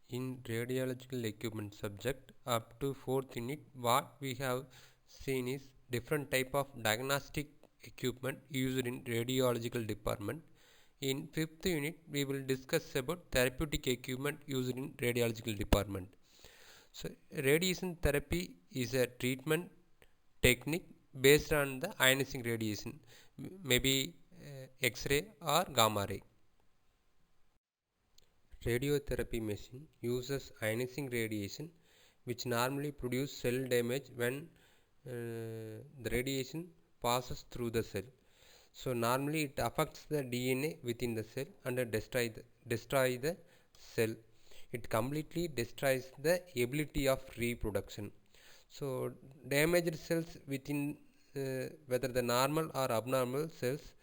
In radiological equipment subject up to 4th unit, what we have seen is different type of diagnostic equipment used in radiological department. In 5th unit, we will discuss about therapeutic equipment used in radiological department. So radiation therapy is a treatment technique based on the ionizing radiation, maybe X-ray or gamma ray. Radiotherapy machine uses ionizing radiation which normally produce cell damage when the radiation passes through the cell. So normally it affects the DNA within the cell and destroy the cell. It completely destroys the ability of reproduction. So damaged cells within whether the normal or abnormal cells,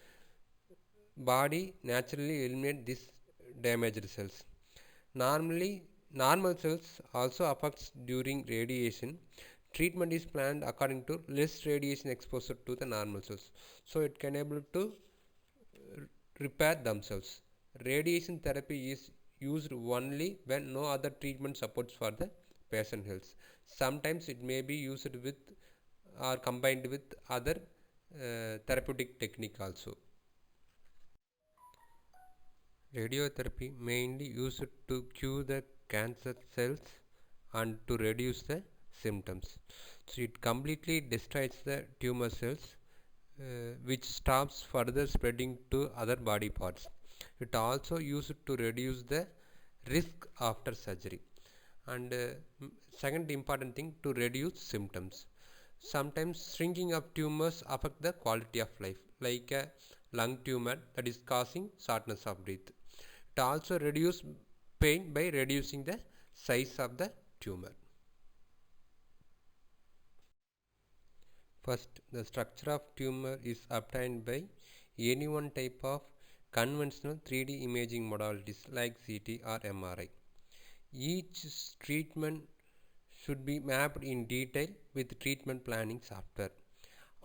body naturally eliminate these damaged cells. Normally, normal cells also affects during radiation. Treatment is planned according to less radiation exposure to the normal cells, so it can able to repair themselves. Radiation therapy is used only when no other treatment supports for the patient health. Sometimes it may be used with or combined with other therapeutic technique also. Radiotherapy mainly used to cure the cancer cells and to reduce the symptoms. So it completely destroys the tumor cells, which stops further spreading to other body parts. It also used to reduce the risk after surgery. And second important thing, to reduce symptoms. Sometimes shrinking of tumors affect the quality of life, like a lung tumor that is causing shortness of breath. It also reduce pain by reducing the size of the tumor. First, the structure of tumor is obtained by any one type of conventional 3D imaging modalities like CT or MRI. Each treatment should be mapped in detail with treatment planning software.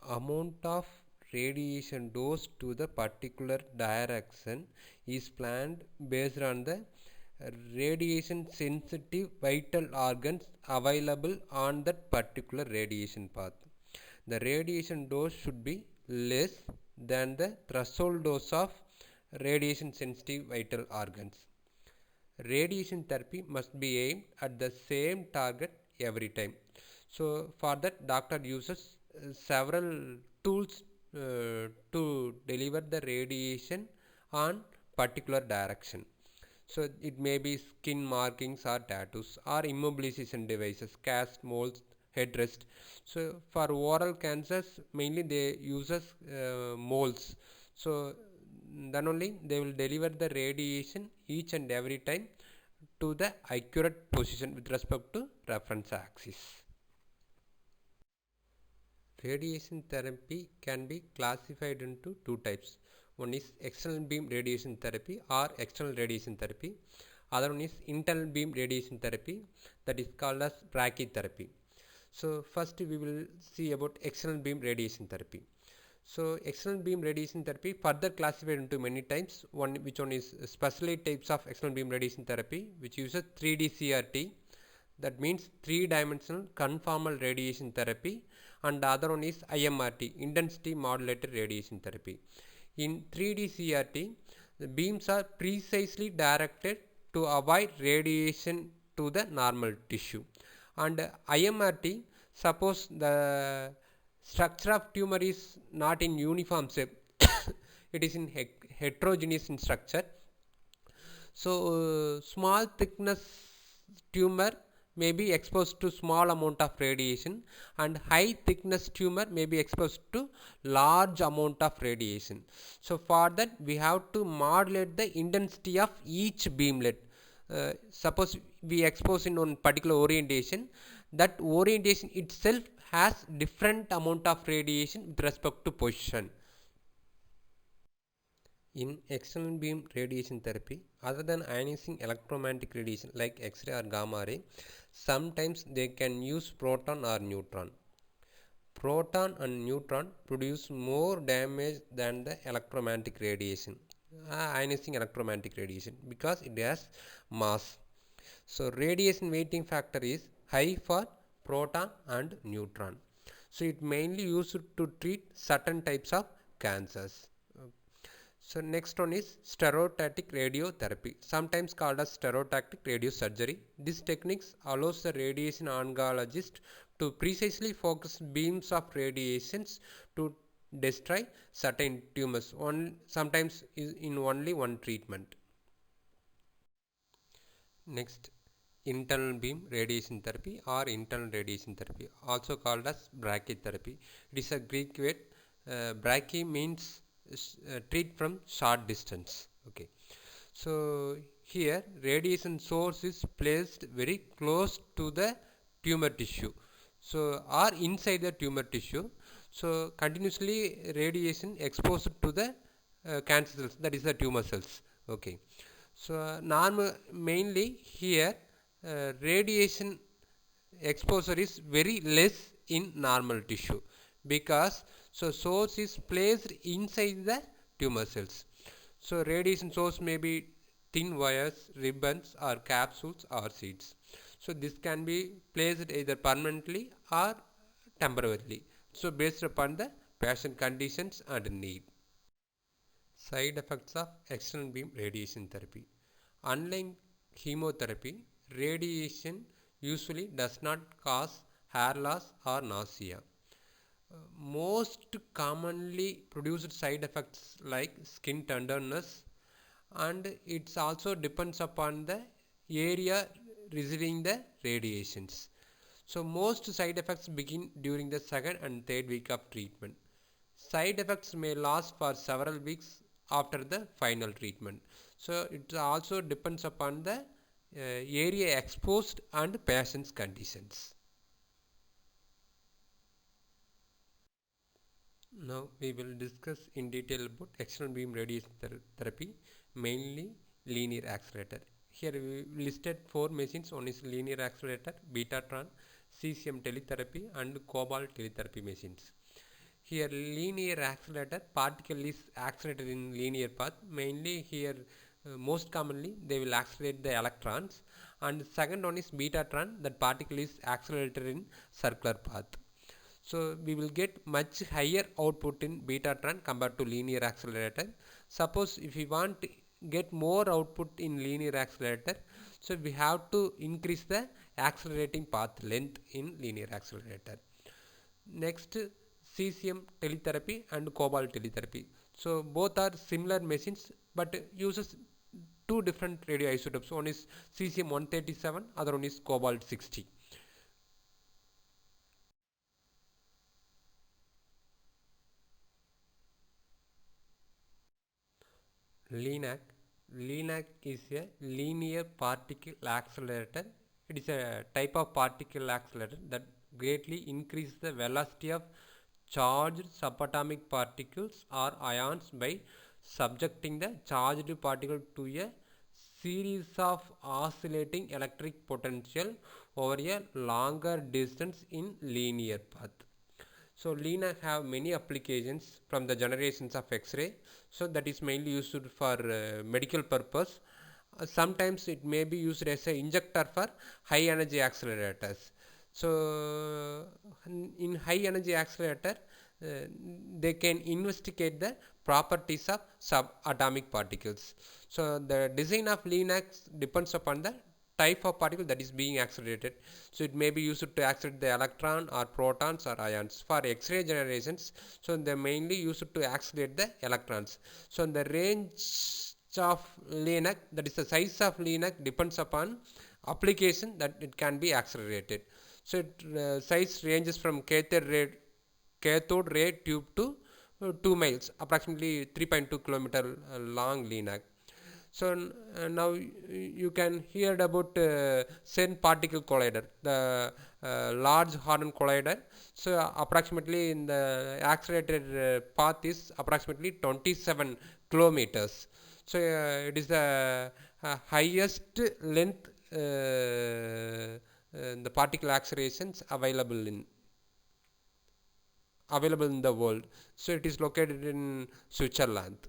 Amount of radiation dose to the particular direction is planned based on the radiation sensitive vital organs available on that particular radiation path. The radiation dose should be less than the threshold dose of radiation sensitive vital organs. Radiation therapy must be aimed at the same target every time. So for that, doctor uses several tools to deliver the radiation on particular direction. So it may be skin markings or tattoos or immobilization devices, cast, molds, headrest. So for oral cancers, mainly they uses molds. So then only they will deliver the radiation each and every time to the accurate position with respect to reference axis. Radiation therapy can be classified into two types. One is external beam radiation therapy or external radiation therapy. Other one is internal beam radiation therapy, that is called as brachytherapy. So first we will see about external beam radiation therapy. So external beam radiation therapy further classified into many types. Which one is specialized types of external beam radiation therapy, which uses 3D CRT, that means three dimensional conformal radiation therapy, and the other one is IMRT, intensity modulated radiation therapy. In 3D CRT, the beams are precisely directed to avoid radiation to the normal tissue, and IMRT, suppose the structure of tumor is not in uniform shape, it is in heterogeneous in structure. So small thickness tumor may be exposed to small amount of radiation, and high thickness tumor may be exposed to large amount of radiation. So for that we have to modulate the intensity of each beamlet. Suppose we expose in one particular orientation, that orientation itself has different amount of radiation with respect to position. In external beam radiation therapy, other than ionizing electromagnetic radiation like X-ray or gamma ray, sometimes they can use proton or neutron. Proton and neutron produce more damage than the electromagnetic radiation, ionizing electromagnetic radiation, because it has mass. So radiation weighting factor is high for proton and neutron. So it mainly used to treat certain types of cancers. So next one is stereotactic radiotherapy, sometimes called as stereotactic radiosurgery. This technique allows the radiation oncologist to precisely focus beams of radiations to destroy certain tumors, sometimes in only one treatment. Next, internal beam radiation therapy or internal radiation therapy, also called as brachytherapy. It is a Greek word. Brachy means treat from short distance. Okay. So here radiation source is placed very close to the tumor tissue. So or inside the tumor tissue. So continuously radiation exposed to the cancer cells, that is the tumor cells. Okay. So normal mainly here radiation exposure is very less in normal tissue because so source is placed inside the tumor cells. So radiation source may be thin wires, ribbons or capsules or seeds. So this can be placed either permanently or temporarily. So based upon the patient conditions and need. Side effects of external beam radiation therapy. Unlike chemotherapy, radiation usually does not cause hair loss or nausea. Most commonly produced side effects like skin tenderness, and it also depends upon the area receiving the radiations. So most side effects begin during the second and third week of treatment. Side effects may last for several weeks after the final treatment. So it also depends upon the area exposed and patient's conditions. Now we will discuss in detail about external beam radiation therapy, mainly linear accelerator. Here we listed four machines. One is linear accelerator, Betatron, cesium teletherapy and cobalt teletherapy machines. Here linear accelerator, particle is accelerated in linear path. Mainly here most commonly they will accelerate the electrons, and second one is Betatron, that particle is accelerated in circular path. So we will get much higher output in Betatron compared to linear accelerator. Suppose if we want to get more output in linear accelerator, so we have to increase the accelerating path length in linear accelerator. Next, cesium teletherapy and cobalt teletherapy. So both are similar machines but uses two different radioisotopes. One is cesium 137, other one is cobalt 60. LINAC. LINAC is a linear particle accelerator. It is a type of particle accelerator that greatly increases the velocity of charged subatomic particles or ions by subjecting the charged particle to a series of oscillating electric potential over a longer distance in linear path. So LINAC have many applications from the generations of X-ray. So that is mainly used for medical purpose. Sometimes it may be used as an injector for high energy accelerators. So in high energy accelerator, they can investigate the properties of subatomic particles. So the design of LINAC depends upon the type of particle that is being accelerated. So it may be used to accelerate the electron or protons or ions. For X-ray generations, so they mainly used to accelerate the electrons. So the range of LINAC, that is the size of LINAC, depends upon application that it can be accelerated. So it size ranges from cathode ray tube to 2 miles, approximately 3.2 kilometer long LINAC. So now you can hear about CERN particle collider, the large hadron collider. So approximately in the accelerated path is approximately 27 kilometers. So it is the highest length the particle accelerations available in the world. So it is located in Switzerland.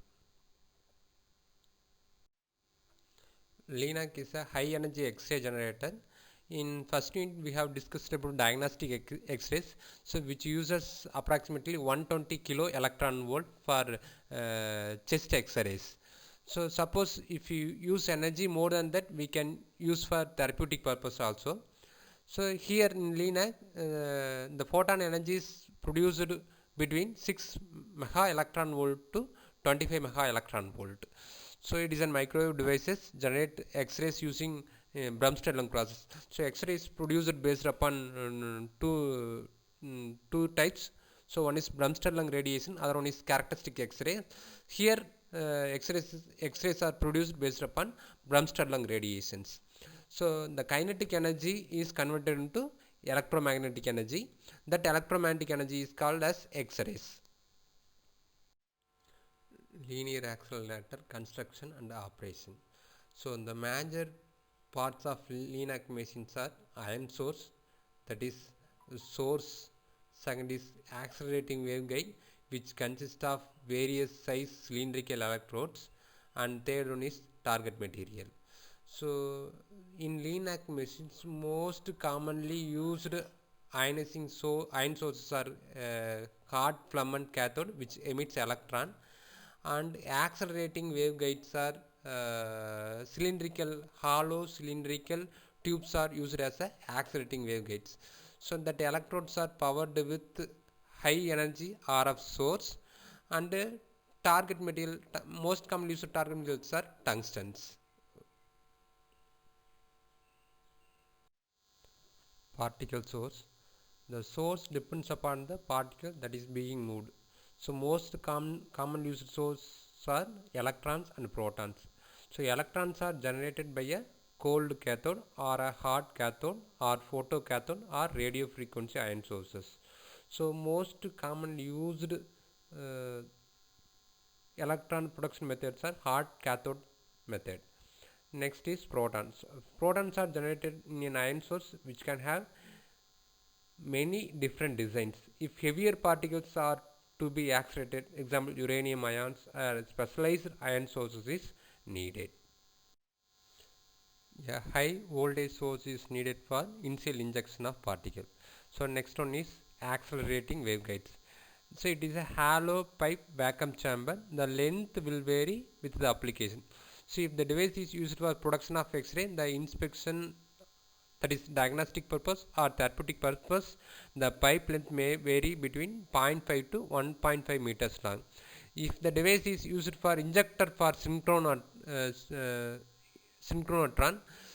LINAC is a high energy X-ray generator. In first unit we have discussed about diagnostic X-rays, so which uses approximately 120 kilo electron volt for chest X-rays. So suppose if you use energy more than that, we can use for therapeutic purpose also. So here in LINAC, the photon energy is produced between 6 mega electron volt to 25 mega electron volt. So it is a microwave devices generate X-rays using Bremsstrahlung process. So X-ray is produced based upon two types. So one is Bremsstrahlung radiation, other one is characteristic X-ray. Here X-rays are produced based upon Bremsstrahlung radiations. So the kinetic energy is converted into electromagnetic energy. That electromagnetic energy is called as X-rays. Linear accelerator construction and operation. So the major parts of LINAC machines are ion source, that is source. Second is accelerating waveguide, which consists of various size cylindrical electrodes, and third one is target material. So in LINAC machines, most commonly used ion sources are hard filament cathode, which emits electron, and accelerating waveguides are hollow cylindrical tubes are used as a accelerating waveguides. So that electrodes are powered with high energy RF source, and target material, most commonly used target materials are tungstens. Particle source. The source depends upon the particle that is being moved. So most common used sources are electrons and protons. So electrons are generated by a cold cathode or a hot cathode or photocathode or radio frequency ion sources. So most commonly used electron production methods are hot cathode method. Next is protons. Protons are generated in an ion source which can have many different designs. If heavier particles are to be accelerated, example uranium ions, specialized ion sources is needed. A high voltage source is needed for initial injection of particle. So next one is accelerating waveguides. So it is a hollow pipe vacuum chamber. The length will vary with the application. So if the device is used for production of X-ray, the inspection, that is diagnostic purpose or therapeutic purpose, the pipe length may vary between 0.5 to 1.5 meters long. If the device is used for injector for synchrotron,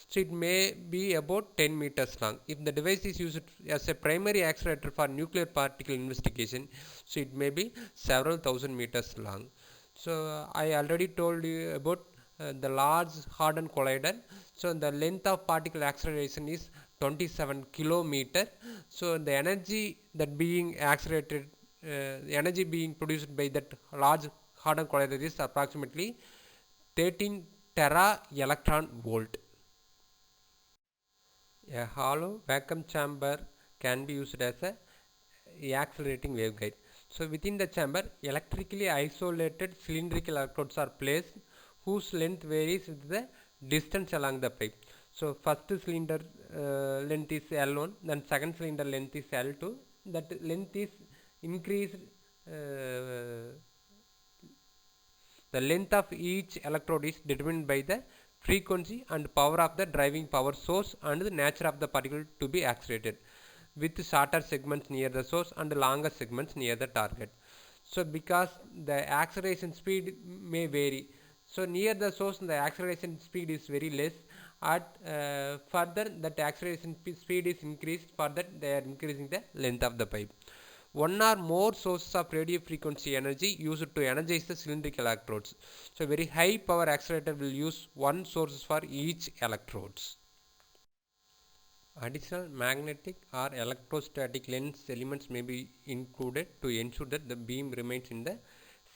so it may be about 10 meters long. If the device is used as a primary accelerator for nuclear particle investigation, so it may be several thousand meters long. So I already told you about the Large Hadron Collider. So the length of particle acceleration is 27 kilometer. So the energy that being accelerated, the energy being produced by that Large Hadron Collider is approximately 13 tera electron volt. A hollow vacuum chamber can be used as a accelerating waveguide. So within the chamber, electrically isolated cylindrical electrodes are placed, whose length varies with the distance along the pipe. So first cylinder length is L1, then second cylinder length is L2. That length is increased. The length of each electrode is determined by the frequency and power of the driving power source and the nature of the particle to be accelerated, with shorter segments near the source and longer segments near the target. So because the acceleration speed may vary, so near the source the acceleration speed is very less. At further that acceleration speed is increased, further they are increasing the length of the pipe. One or more sources of radio frequency energy used to energize the cylindrical electrodes. So very high power accelerator will use one source for each electrodes. Additional magnetic or electrostatic lens elements may be included to ensure that the beam remains in the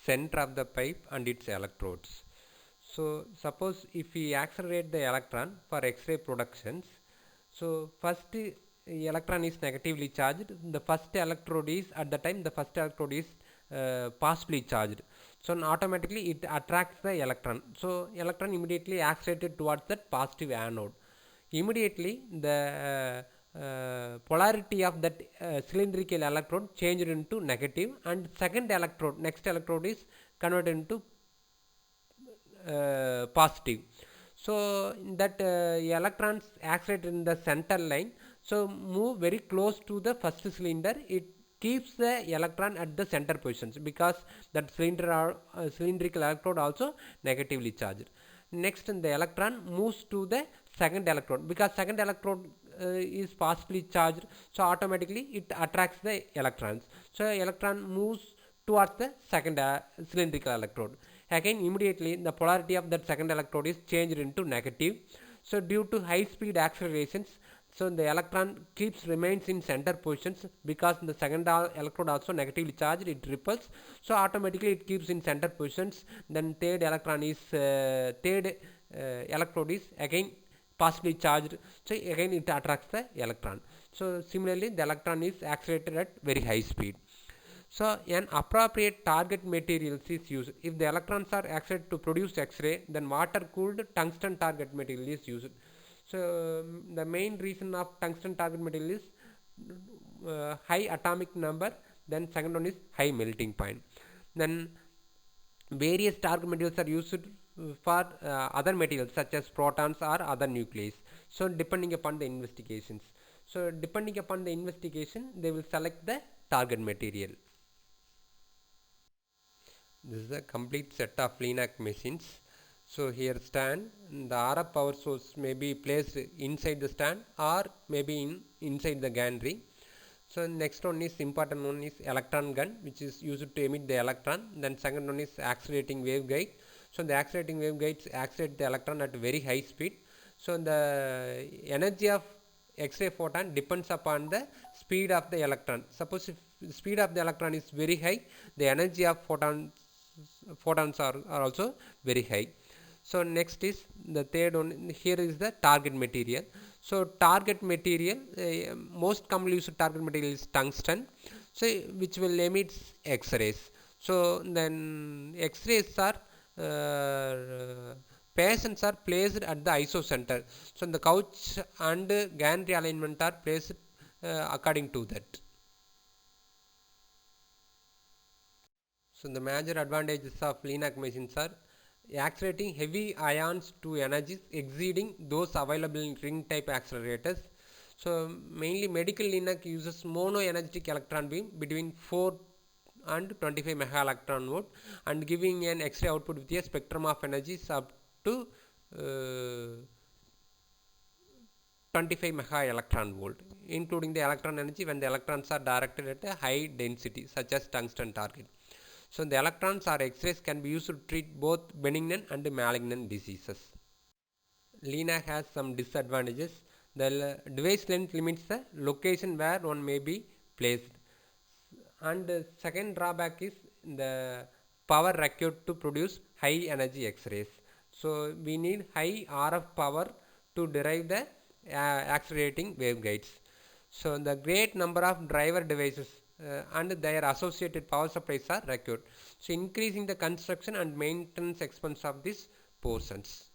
center of the pipe and its electrodes. So suppose if we accelerate the electron for X-ray productions, so first electron is negatively charged. The first electrode is, at the time the first electrode is positively charged. So automatically it attracts the electron. So electron immediately accelerated towards that positive anode. Immediately the polarity of that cylindrical electrode changed into negative, and next electrode is converted into positive. So that electrons accelerate in the center line, so move very close to the first cylinder. It keeps the electron at the center positions because that cylindrical electrode also negatively charged. Next the electron moves to the second electrode because second electrode is positively charged, so automatically it attracts the electrons. So electron moves towards the second cylindrical electrode. Again immediately the polarity of that second electrode is changed into negative. So due to high speed accelerations, so the electron remains in center positions because the second electrode also negatively charged, it repels, so automatically it keeps in center positions. Then third electrode is again positively charged, so again it attracts the electron. So similarly the electron is accelerated at very high speed. So an appropriate target materials is used. If the electrons are accelerated to produce X-ray, then water cooled tungsten target material is used. So the main reason of tungsten target material is high atomic number, then second one is high melting point. Then various target materials are used for other materials such as protons or other nucleus. So depending upon the investigations. So depending upon the investigation, they will select the target material. This is a complete set of LINAC machines. So here stand, the RF power source may be placed inside the stand or maybe inside the gantry. So next one is important one is electron gun, which is used to emit the electron. Then second one is accelerating waveguide. So the accelerating waveguides accelerate the electron at very high speed. So the energy of X-ray photon depends upon the speed of the electron. Suppose if the speed of the electron is very high, the energy of photons are also very high. So next is the third one. Here is the target material. So target material, most commonly used target material is tungsten, so which will emit X-rays. So then X-rays are patients are placed at the isocenter. So the couch and gantry alignment are placed according to that. So the major advantages of LINAC machines are accelerating heavy ions to energies exceeding those available in ring type accelerators. So mainly medical LINAC uses mono energetic electron beam between 4 and 25 mega electron volt and giving an X-ray output with a spectrum of energies up to 25 mega electron volt, including the electron energy when the electrons are directed at a high density such as tungsten target. So the electrons or X-rays can be used to treat both benign and malignant diseases. LINAC has some disadvantages. The device length limits the location where one may be placed. And the second drawback is the power required to produce high energy X-rays. So we need high RF power to derive the accelerating waveguides. So the great number of driver devices and their associated power supplies are required. So increasing the construction and maintenance expense of these portions.